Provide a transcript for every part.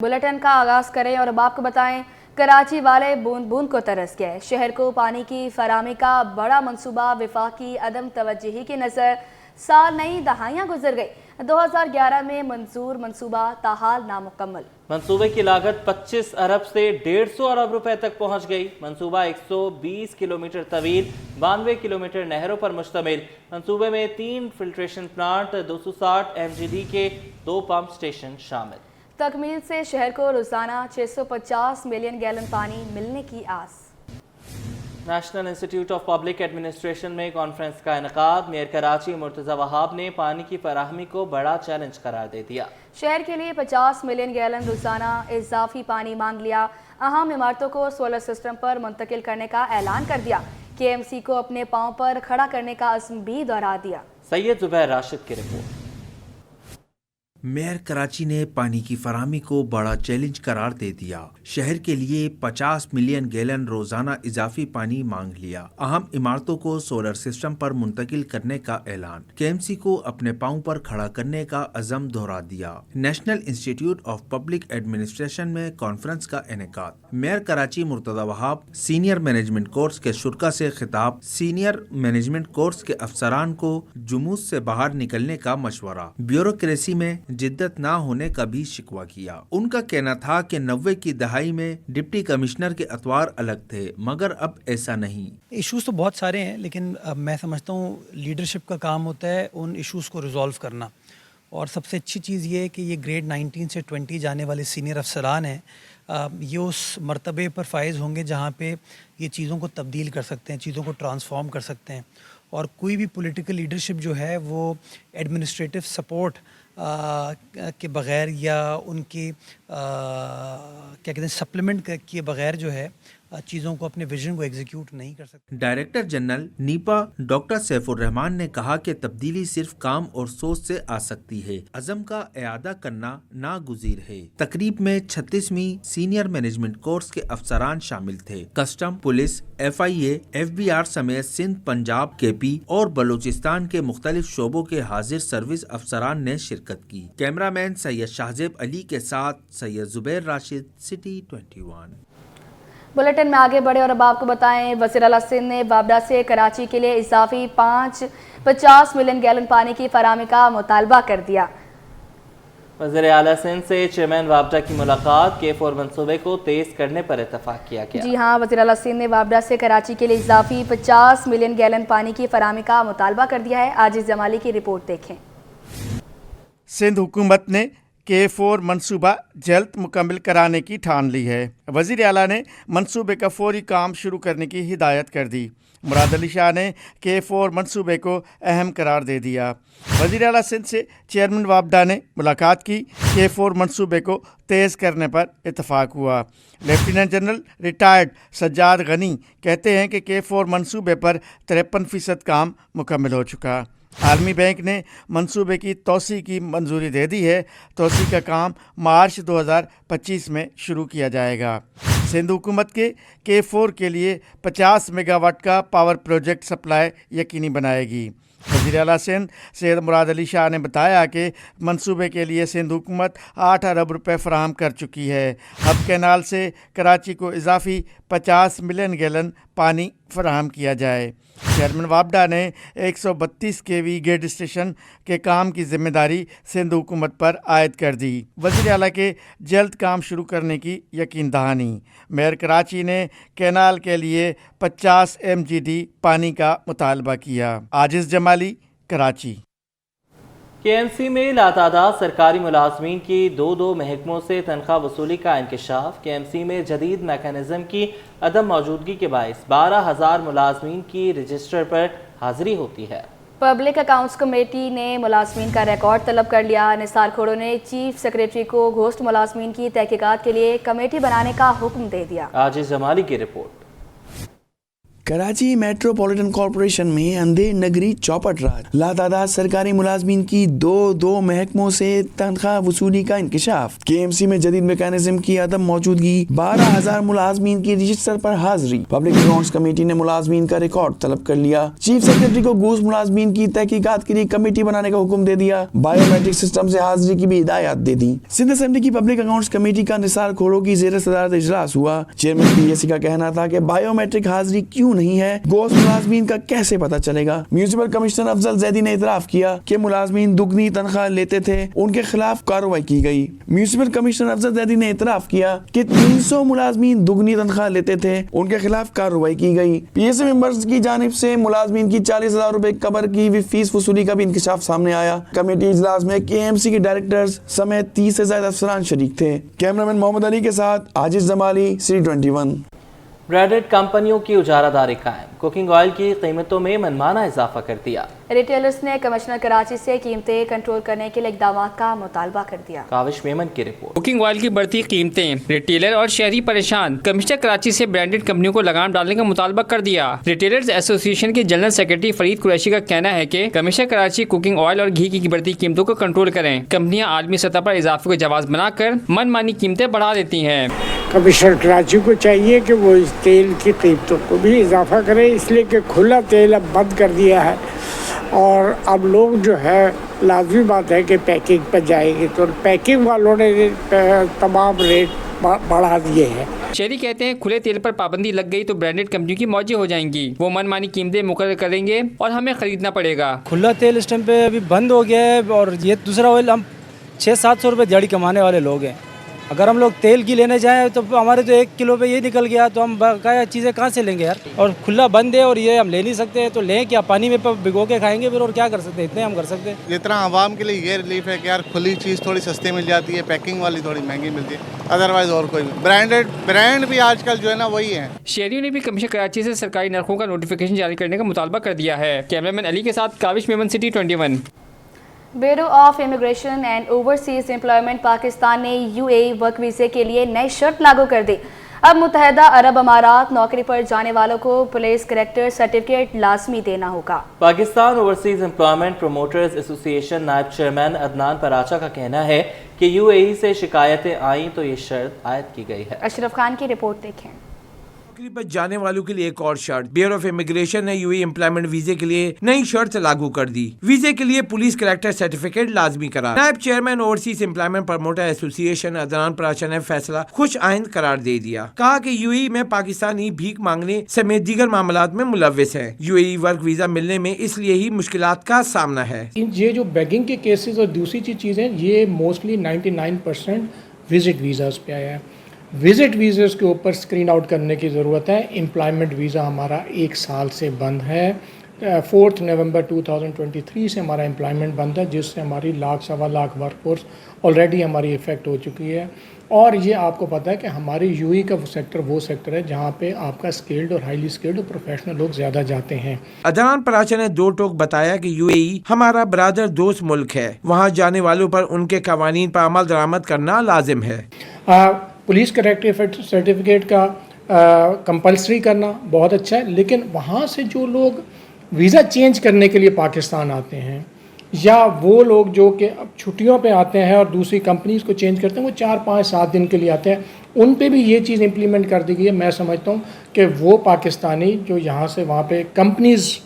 Bulletin का आगाज करें और अब आपको बताएं, कराची वाले बूंद बूंद को तरस गए। शहर को पानी की फराहमी का बड़ा मंसूबा वफाकी अदम तवज्जुही की नज़र साल नई दहाइयाँ गुजर गई। 2011 में मंजूर मंसूबा ताहाल नामुकम्मल। मंसूबे की लागत 25 अरब से 150 अरब रुपए तक पहुंच गई। मंसूबा 120 किलोमीटर तवील, 92 किलोमीटर नहरों पर मुश्तमिल। मंसूबे में 3 फिल्ट्रेशन प्लांट, 260 MGD के 2 पंप स्टेशन शामिल। तकमील से शहर को रोजाना 650 मिलियन गैलन पानी मिलने की आस। National institute of public administration में कॉन्फ्रेंस का इनकाद। मेयर कराची मुर्तज़ा वहाब ने पानी की फराहमी को बड़ा चैलेंज करार दे दिया। शहर के लिए 50 मिलियन गैलन रोजाना इजाफी पानी मांग लिया। अहम इमारतों को सोलर सिस्टम पर मुंतकिल करने का ऐलान कर दिया। KMC को अपने पांव पर खड़ा करने का अज़्म भी दोहरा दिया। सैयद जुबैर राशिद की रिपोर्ट। मेयर कराची ने पानी की फराहमी को बड़ा चैलेंज करार दे दिया। शहर के लिए 50 मिलियन गैलन रोजाना इजाफी पानी मांग लिया। अहम इमारतों को सोलर सिस्टम पर मुंतकिल करने का ऐलान। KMC को अपने पांव पर खड़ा करने का अज़म दोहरा दिया। National institute of public administration में कॉन्फ्रेंस का इनेकाद। Mayor Karachi Murtaza Wahab senior management course के शुरा से खिताब। सीनियर मैनेजमेंट कोर्स के अफसरान को जुमूस से बाहर निकलने का मशवरा। ब्यूरोक्रेसी में जिद्दत ना होने का भी शिकवा किया। उनका कहना था कि 90 की दहाई में डिप्टी कमिश्नर के अतवार अलग थे, मगर अब ऐसा नहीं। इश्यूज तो बहुत सारे हैं, लेकिन मैं समझता हूँ लीडरशिप का काम होता है उन इश्यूज को रिजॉल्व करना। और सबसे अच्छी चीज़ ये है कि ये ग्रेड 19 से 20 जाने वाले सीनियर अफसरान हैं, ये उस मर्तबे पर फाइज होंगे जहाँ पे ये चीज़ों को तब्दील कर सकते हैं, चीज़ों को ट्रांसफॉर्म कर सकते हैं। और कोई भी पॉलिटिकल लीडरशिप जो है वो एडमिनिस्ट्रेटिव सपोर्ट के बग़ैर या उनकी क्या कहते हैं सप्लीमेंट किए बग़ैर जो है चीज़ों को अपने विजन को एग्जीक्यूट नहीं कर सकते। Director general Nipah doctor Saifur Rahman ने कहा कि तब्दीली सिर्फ काम और सोच से आ सकती है, अज़म का इआदा करना नागुज़ीर है। तकरीब में 36वीं सीनियर मैनेजमेंट कोर्स के अफसरान शामिल थे। कस्टम, पुलिस, FIA, FBR समेत सिंध, पंजाब, KP और बलूचिस्तान के मुख्तलिफ शोबों के हाजिर सर्विस अफसरान ने शिरकत की। कैमरामैन सैयद शाहजेब अली के साथ सैयद जुबैर राशिद, सिटी 21। बुलेटिन में आगे बढ़े और अब आपको बताएं, वज़ीर आला सिंध ने वाबडा से कराची के लिए इजाफी 50 मिलियन गैलन पानी की फराहमी का मुतालबा कर दिया। वज़ीर आला सिंध से चेयरमैन वाबडा की मुलाकात। K4 मंसूबे को तेज करने पर इत्तफाक किया गया। जी हाँ, वज़ीर आला सिंध ने वाबडा से कराची के लिए इजाफी 50 मिलियन गैलन पानी की फराहमी का मुतालबा कर दिया है। आजिज़ जमाली की रिपोर्ट देखें। सिंध हुकूमत ने K4 मंसूबा जल्द मुकम्मल कराने की ठान ली है। वज़ीर आला ने मंसूबे का फौरी काम शुरू करने की हिदायत कर दी। मुराद अली शाह ने K4 मंसूबे को अहम करार दे दिया। वज़ीर आला सिंध से चेयरमैन वाबडा ने मुलाकात की। K4 मंसूबे को तेज़ करने पर इत्तफाक हुआ। Lieutenant general retired Sajjad Ghani कहते हैं कि K4 मंसूबे पर 53% काम मुकम्मल हो चुका। आलमी बैंक ने मंसूबे की तोसी की मंजूरी दे दी है। तोसी का काम मार्च 2025 में शुरू किया जाएगा। सिंध हुकूमत के K4 के लिए 50 मेगावाट का पावर प्रोजेक्ट सप्लाई यकीनी बनाएगी। वज़ीर आला सिंध सैयद मुराद अली शाह ने बताया कि मंसूबे के लिए सिंध हुकूमत 8 अरब रुपए फराहम कर चुकी है। हब कैनाल से कराची को इजाफी 50 मिलियन गैलन पानी फराहम किया जाए। चेयरमैन वाबडा ने 132 kV गेट स्टेशन के काम की जिम्मेदारी सिंध हुकूमत पर आयद कर दी। वज़ीर आला के जल्द काम शुरू करने की यकीन दहानी। मेयर कराची ने कैनाल के लिए 50 MGD पानी का मुतालबा किया। आजिज़ जमाली, कराची। KMC में लातादाद सरकारी मुलाजमीन की दो महकमों से तनख्वाह वसूली का इंकशाफ। KMC में जदीद मैकेनिज्म की अदम मौजूदगी के बायस 12,000 मुलाजमीन की रजिस्टर पर हाजिरी होती है। पब्लिक अकाउंट्स कमेटी ने मुलाजमीन का रिकॉर्ड तलब कर लिया। निसार खोड़ो ने चीफ सेक्रेटरी को घोस्ट मुलाजमीन की तहकीकात के लिए कमेटी बनाने का हुक्म दे दिया। आजिज़ जमाली की रिपोर्ट। कराची मेट्रोपॉलिटन कॉरपोरेशन में अंधेर नगरी चौपट राज, लातादाद सरकारी मुलाजमीन की दो महकमों से तनख्वाह वसूली का इंकशाफ, KMC में जदीद मैकेनिज्म की अदम मौजूदगी, 12,000 मुलाजमीन की रजिस्टर पर हाजिरी, पब्लिक अकाउंट्स कमेटी ने मुलाजमीन का रिकॉर्ड तलब कर लिया, चीफ सेक्रेटरी को घूस मुलाजमीन की तहकीकात के लिए कमेटी बनाने का हुक्म दे दिया, बायोमेट्रिक सिस्टम से हाजिरी की भी हिदायत दे दी। सिंध असेंबली की पब्लिक अकाउंट्स कमेटी का निसार खोड़ों की जेर सदारत इजलास हुआ। चेयरमैन PAC का कहना था कि बायोमेट्रिक हाजिरी क्यों नहीं है, गोश्त मुलाजमीन का कैसे पता चलेगा। म्यूनिसिपल कमिश्नर अफजल जैदी ने इतराफ किया कि मुलाजमीन दुगनी तनख्वाह लेते थे, उनके खिलाफ कार्रवाई की गई। म्यूनिसिपल कमिश्नर अफजल जैदी ने इतराफ किया कि 300 मुलाजमीन दुगनी तनख्वाह लेते थे, उनके खिलाफ कार्रवाई की गई। PAC मेंबर्स की जानिब से मुलाजमीन की 40,000 रुपए कबर की फीस वसूली का भी इंकशाफ सामने आया। कमेटी इजलास में KMC के डायरेक्टर्स समेत 30 से ज्यादा अफसरान शरीक थे। कैमरामैन मोहम्मद अली के साथ आजिज जमाली, C21। ब्रांडेड कंपनियों की उजारादारी कायम, कुकिंग ऑयल की कीमतों में मनमाना इजाफा कर दिया। रिटेलर्स ने कमिश्नर कराची से कीमतें कंट्रोल करने के लिए इकदाम का मुतालबा कर दिया। काविश मेमन की रिपोर्ट। कुकिंग ऑयल की बढ़ती कीमतें, रिटेलर और शहरी परेशान, कमिश्नर कराची से ब्रांडेड कंपनियों को लगाम डालने का मुतालबा कर दिया। रिटेलर्स एसोसिएशन के जनरल सेक्रेटरी फरीद कुरैशी का कहना है कि कमिश्नर कराची कुकिंग ऑयल और घी की बढ़ती कीमतों को कंट्रोल करें। कंपनियां आलमी सतह पर इजाफे को जवाज बनाकर मनमानी कीमतें बढ़ा देती हैं। कमिश्नर कराची को चाहिए कि वो इस तेल की कीमतों को भी इजाफा करे, इसलिए कि खुला तेल अब बंद कर दिया है और अब लोग जो है लाजमी बात है कि पैकिंग पर जाएंगे, तो पैकिंग वालों ने तमाम रेट बढ़ा दिए हैं। शहरी कहते हैं खुले तेल पर पाबंदी लग गई तो ब्रांडेड कंपनियों की मौजें हो जाएंगी, वो मनमानी कीमतें मुकर्रर करेंगे और हमें खरीदना पड़ेगा। खुला तेल इस टाइम पे अभी बंद हो गया है और ये दूसरा ऑयल हम 600-700 रुपये दिहाड़ी कमाने वाले लोग हैं। अगर हम लोग तेल की लेने जाएं तो हमारे तो 1 किलो पे ये निकल गया, तो हम बकाया चीज़ें कहाँ से लेंगे यार। और खुला बंद है और ये हम ले नहीं सकते, तो लें क्या, पानी में भिगो के खाएंगे फिर, और क्या कर सकते हैं, इतने हम कर सकते हैं। जितना आवाम के लिए ये रिलीफ है कि यार खुली चीज़ थोड़ी सस्ती मिल जाती है, पैकिंग वाली थोड़ी महंगी मिलती है, अदरवाइज और कोई ब्रांड भी आजकल जो है ना वही है। शहरियों ने भी कमिश्नर कराची से सरकारी नरखों का नोटिफिकेशन जारी करने का मुतालबा कर दिया है। कैमरामैन अली के साथ Kavish Memon, C21। Bureau of immigration and overseas employment Pakistan ने UAE वर्क वीज़े के लिए नई शर्त लागू कर दी। अब मुत्तहदा अरब अमारात नौकरी पर जाने वालों को पुलिस कैरेक्टर सर्टिफिकेट लाजमी देना होगा। Pakistan overseas employment promoters association नायब चेयरमैन अदनान पराचा का कहना है कि UAE से शिकायतें आई तो ये शर्त आयद की गई है। अशरफ खान की रिपोर्ट देखें। नौकरी पर जाने वालों के लिए एक और शर्त, ब्यूरो ऑफ इमिग्रेशन ने UAE एम्प्लॉयमेंट वीजे के लिए नई शर्त लागू कर दी। वीजे के लिए पुलिस कैरेक्टर सर्टिफिकेट लाजमी करार। नायब chairman overseas employment promoter association Adnan Paracha ने फैसला खुश आइंद करार दे दिया। कहा कि UAE में पाकिस्तानी भीख मांगने समेत दीगर मामलात में मुलव्विस है। UAE वर्क वीजा मिलने में इसलिए ही मुश्किलात का सामना है। ये जो बेगिंग के केसेस और दूसरी चीज़ें, ये मोस्टली 99% विजिट वीज़ाज पे आया है। विज़िट वीज़ा के ऊपर स्क्रीन आउट करने की ज़रूरत है। एम्प्लॉयमेंट वीज़ा हमारा 1 साल से बंद है। 4 नवंबर 2023 से हमारा एम्प्लॉयमेंट बंद है, जिससे हमारी 1,00,000-1,25,000 वर्कफोर्स ऑलरेडी हमारी इफ़ेक्ट हो चुकी है। और ये आपको पता है कि हमारी UAE का वो सेक्टर है जहाँ पे आपका स्किल्ड और हाईली स्किल्ड और प्रोफेशनल लोग ज़्यादा जाते हैं। अदनान पराचा ने दो टोक बताया कि UAE हमारा बरादर दोस्त मुल्क है, वहाँ जाने वालों पर उनके कवानीन पर अमल दरामद करना लाजिम है। पुलिस कैरेक्टर सर्टिफिकेट का कंपल्सरी करना बहुत अच्छा है, लेकिन वहाँ से जो लोग वीज़ा चेंज करने के लिए पाकिस्तान आते हैं, या वो लोग जो कि अब छुट्टियों पे आते हैं और दूसरी कंपनीज़ को चेंज करते हैं, वो 4, 5, 7 दिन के लिए आते हैं, उन पे भी ये चीज़ इम्प्लीमेंट कर दी गई है। मैं समझता हूँ कि वो पाकिस्तानी जो यहाँ से वहाँ पे कंपनीज़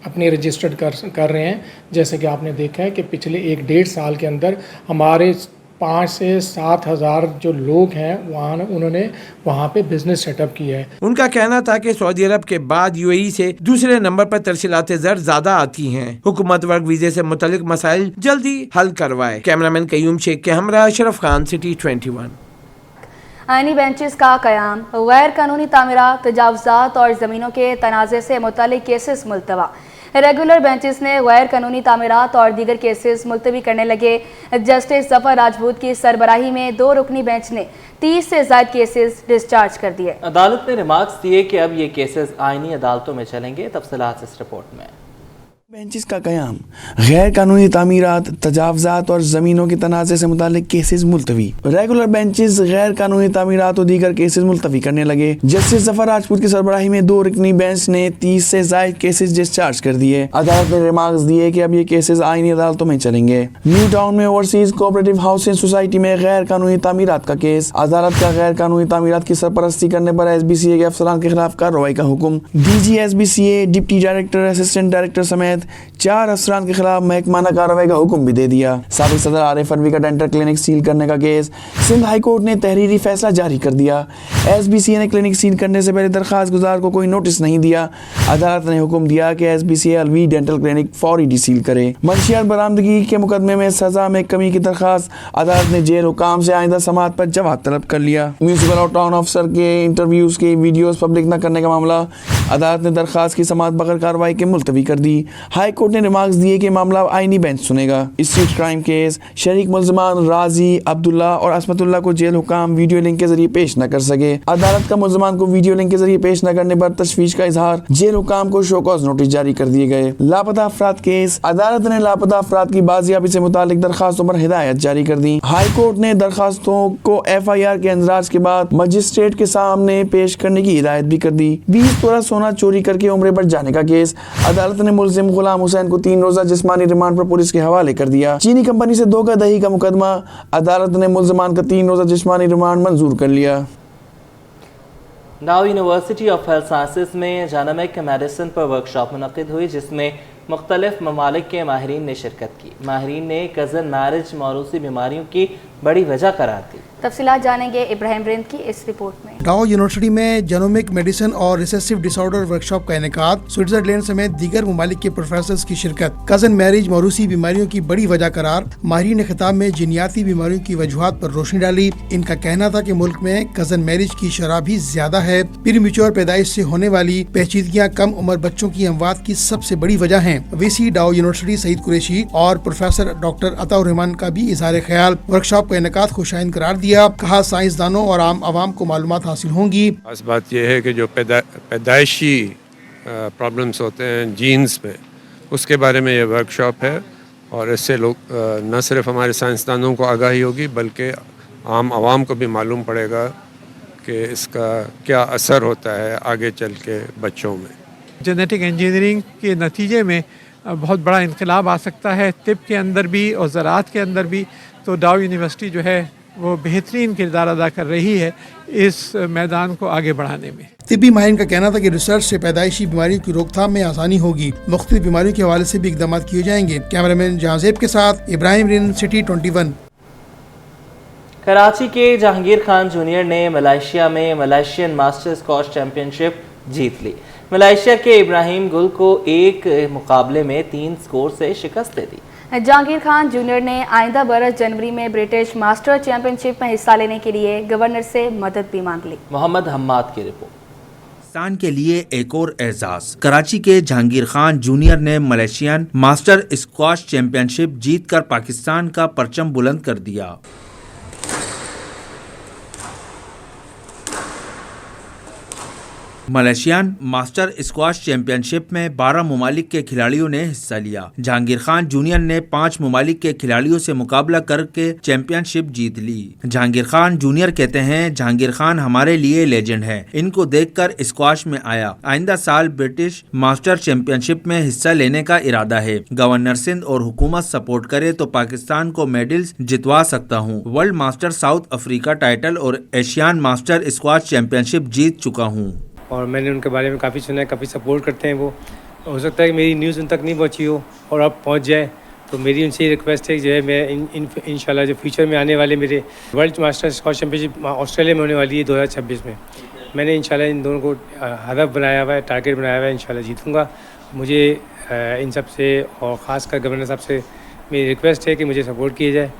अपनी रजिस्टर्ड कर रहे हैं, जैसे कि आपने देखा है कि पिछले 1-1.5 साल के अंदर हमारे 5 से 7 हज़ार जो लोग हैं उन्होंने वहाँ पे बिजनेस सेटअप किया है। उनका कहना था कि सऊदी अरब के बाद UAE से दूसरे नंबर पर तरसीलात ज़र ज्यादा आती हैं। हुकूमत वर्क वीजे से मुतल्लिक मसाइल जल्दी हल करवाए। कैमरामैन कयूम शेख के हमरा अशरफ खान, C21। आईनी बेंचेस का कयाम, गैर कानूनी तामीरात, तजावुज़ात और ज़मीनों के तनाज़े से मुतल्लिक केसेस मुलतवा। रेगुलर बेंचेस ने गैर कानूनी तामीरात और दीगर केसेस मुलतवी करने लगे। जस्टिस जफर राजपूत की सरबराही में 2 रुकनी बेंच ने 30 से ज़ायद केसेस डिस्चार्ज कर दिए। अदालत ने रिमार्क्स दिए कि अब ये केसेस आईनी अदालतों में चलेंगे। तफसीलात इस रिपोर्ट में। बेंचेस का क़याम, गैर कानूनी तामीरात, तजावज़ात और ज़मीनों के तनाज़े से मुतालिक केसेस मुलतवी। रेगुलर बेंचेस गैर कानूनी तामीरात और दीगर केसेस मुलतवी करने लगे। जस्टिस जफर राजपूत की सरबराही में 2 रुकनी बेंच ने 30 से ज़ायद केसेस डिस्चार्ज कर दिए। अदालत ने रिमार्क्स दिए कि अब ये केसेस आईनी अदालतों में चलेंगे। न्यू टाउन में ओवरसीज कोऑपरेटिव हाउसिंग सोसाइटी में गैर कानूनी तामीरात का केस, अदालत का गैर कानूनी तामीरात की सरपरस्ती करने पर SBCA के अफसरान के खिलाफ कार्रवाई का हुक्म। DG SBCA, deputy director, assistant director समेत 4 अफसरान के खिलाफ महकमाना कार्रवाई का हुक्म भी दे दिया। साबिक सदर आरिफ अलवी का डेंटल क्लिनिक सील करने का केस, सिंध हाई कोर्ट ने तहरीरी फैसला जारी कर दिया। SBCA ने क्लिनिक सील करने से पहले दरखास्त गुजार को कोई नोटिस नहीं दिया। अदालत ने हुक्म दिया कि SBCA अलवी डेंटल क्लिनिक फौरी डीसील करे। मंशियात बरामदगी के मुकदमे में सजा में कमी की दरखास्त, अदालत ने जेल हुकाम से आइंदा समाअत पर जवाब तलब कर लिया। म्यूनसिपल और टाउन अफसर के इंटरव्यूज के वीडियोस पब्लिक न करने का मामला, अदालत ने दरखास्त की समाअत बगैर कार्रवाई के मुलतवी कर दी। हाई कोर्ट ने रिमार्क्स दिए कि मामला आईनी बेंच सुनेगा। स्ट्रीट क्राइम केस, शरीक मुल्ज़मान राजी, अब्दुल्ला और असमतुल्ला को जेल हुकाम वीडियो लिंक के जरिए पेश न कर सके। अदालत का मुल्ज़मान को वीडियो लिंक के जरिए पेश न करने पर तशवीश का इजहार, जेल हुकाम को शोकॉज नोटिस जारी कर दिए गए। लापता अफराद केस, अदालत ने लापता अफराद की बाजियाबी से मुतालिक दरखास्तों पर हिदायत जारी कर दी। हाई कोर्ट ने दरखास्तों को FIR के इंदराज के बाद मजिस्ट्रेट के सामने पेश करने की हिदायत भी कर दी। 20 तोला सोना चोरी करके उम्रे पर जाने का केस, अदालत ने मुल्जिम गुलाम हुसैन को 3 रोजा जिस्मानी रिमांड पर पुलिस के हवाले कर दिया। चीनी कंपनी से धोखा दही का मुकदमा, अदालत ने मुल्जिमान का 3 रोजा जिस्मानी रिमांड मंजूर कर लिया। Now university of health sciences में जानामिक मेडिसिन पर वर्कशॉप मुनक़िद हुई, जिसमें मुख्तलिफ ममालिक के माहिरीन ने शिरकत की। माहिरीन ने कज़न मैरिज मौरूसी बीमारियों की बड़ी वजह करार दी। तफसीलात जानेंगे इब्राहिम रिंद की इस रिपोर्ट में। डाउ यूनिवर्सिटी में जेनोमिक मेडिसिन और रिसेसिव डिसऑर्डर वर्कशॉप का इनेकाद, स्विट्जरलैंड समेत दीगर ममालिक के प्रोफेसर्स की शिरकत। कज़न मैरिज मौरूसी बीमारियों की बड़ी वजह करार, माहिरीन ने खिताब में जिनियाती बीमारियों की वजूहात पर रोशनी डाली। इनका कहना था कि मुल्क में कज़न मैरिज की शरह भी ज्यादा है। प्रीमेच्योर पैदाइश से होने वाली पेचीदगियाँ कम उम्र बच्चों की अमवात की सबसे बड़ी वजह हैं। VC डाउ यूनिवर्सिटी सईद कुरैशी और प्रोफेसर डॉक्टर अताउर रहमान का भी इजहार ख्याल। वर्कशॉप का इनेकाद खुशाइन करार दिया। कहा साइंसदानों और आम आवाम को मालूमात हासिल होंगी। खास बात यह है कि जो पैदाइशी प्रॉब्लम्स होते हैं जीन्स में, उसके बारे में ये वर्कशॉप है और इससे लोग न सिर्फ हमारे साइंसदानों को आगाही होगी बल्कि आम आवाम को भी मालूम पड़ेगा कि इसका क्या असर होता है आगे चल के बच्चों में। जेनेटिक इंजीनियरिंग के नतीजे में बहुत बड़ा इनकलाब आ सकता है, तिब के अंदर भी और ज़राअत के अंदर भी। तो डाउ यूनिवर्सिटी जो है वो बेहतरीन किरदार अदा कर रही है इस मैदान को आगे बढ़ाने में। तिब्बी माहिरीन का कहना था कि रिसर्च से पैदाइशी बीमारियों की रोकथाम में आसानी होगी। मुख्तलिफ बीमारियों के हवाले से भी इक़दाम किए जाएंगे। कैमरामैन जहांजेब के साथ इब्राहिम रिन, सिटी 21। कराची के जहांगीर खान जूनियर ने मलेशिया में मलेशियन मास्टर स्क्वॉश चैंपियनशिप जीत ली। मलेशिया के इब्राहिम गुल को एक मुकाबले में 3 स्कोर से शिकस्त दे दी। जहांगीर खान जूनियर ने आइंदा बरस जनवरी में ब्रिटिश मास्टर चैंपियनशिप में हिस्सा लेने के लिए गवर्नर से मदद भी मांग ली। मोहम्मद हम्माद की रिपोर्ट। पाकिस्तान के लिए एक और एजाज, कराची के जहांगीर खान जूनियर ने मलेशियन मास्टर स्क्वॉश चैंपियनशिप जीतकर पाकिस्तान का परचम बुलंद कर दिया। मलेशियन मास्टर स्क्वॉश चैंपियनशिप में 12 ममालिक के खिलाड़ियों ने हिस्सा लिया। जहांगीर खान जूनियर ने 5 ममालिक के खिलाड़ियों से मुकाबला करके चैंपियनशिप जीत ली। जहांगीर खान जूनियर कहते हैं, जहांगीर खान हमारे लिए लेजेंड है, इनको देखकर स्क्वॉश में आया। आइंदा साल ब्रिटिश मास्टर चैंपियनशिप में हिस्सा लेने का इरादा है। गवर्नर सिंध और हुकूमत सपोर्ट करे तो पाकिस्तान को मेडल्स जितवा सकता हूँ। World master south Africa title और एशियान मास्टर स्क्वॉश चैंपियनशिप जीत चुका हूँ। और मैंने उनके बारे में काफ़ी सुना है, काफ़ी सपोर्ट करते हैं वो। हो सकता है कि मेरी न्यूज़ उन तक नहीं पहुंची हो और अब पहुंच जाए, तो मेरी उनसे ये रिक्वेस्ट है कि जो है मैं इंशाल्लाह जो फ्यूचर में आने वाले मेरे world master squash championship Australia में होने वाली है 2026 में, मैंने इंशाल्लाह इन दोनों को हदफ बनाया हुआ है, टारगेट बनाया हुआ है। इंशाल्लाह जीतूँगा। मुझे इन सब से और ख़ास कर गवर्नर साहब से मेरी रिक्वेस्ट है कि मुझे सपोर्ट किया जाए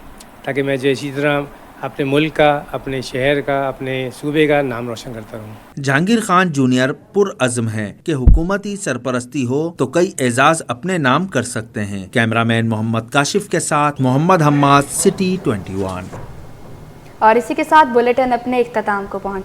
ताकि मैं जो इसी तरह अपने मुल्क का, अपने शहर का, अपने सूबे का नाम रोशन करता रहूं। जहांगीर खान जूनियर पुरअज़्म है कि हुकूमती सरपरस्ती हो तो कई एजाज अपने नाम कर सकते हैं। कैमरामैन मोहम्मद काशिफ के साथ मोहम्मद हम्माद, सिटी 21। और इसी के साथ बुलेटिन अपने इख्तिताम को पहुंचे।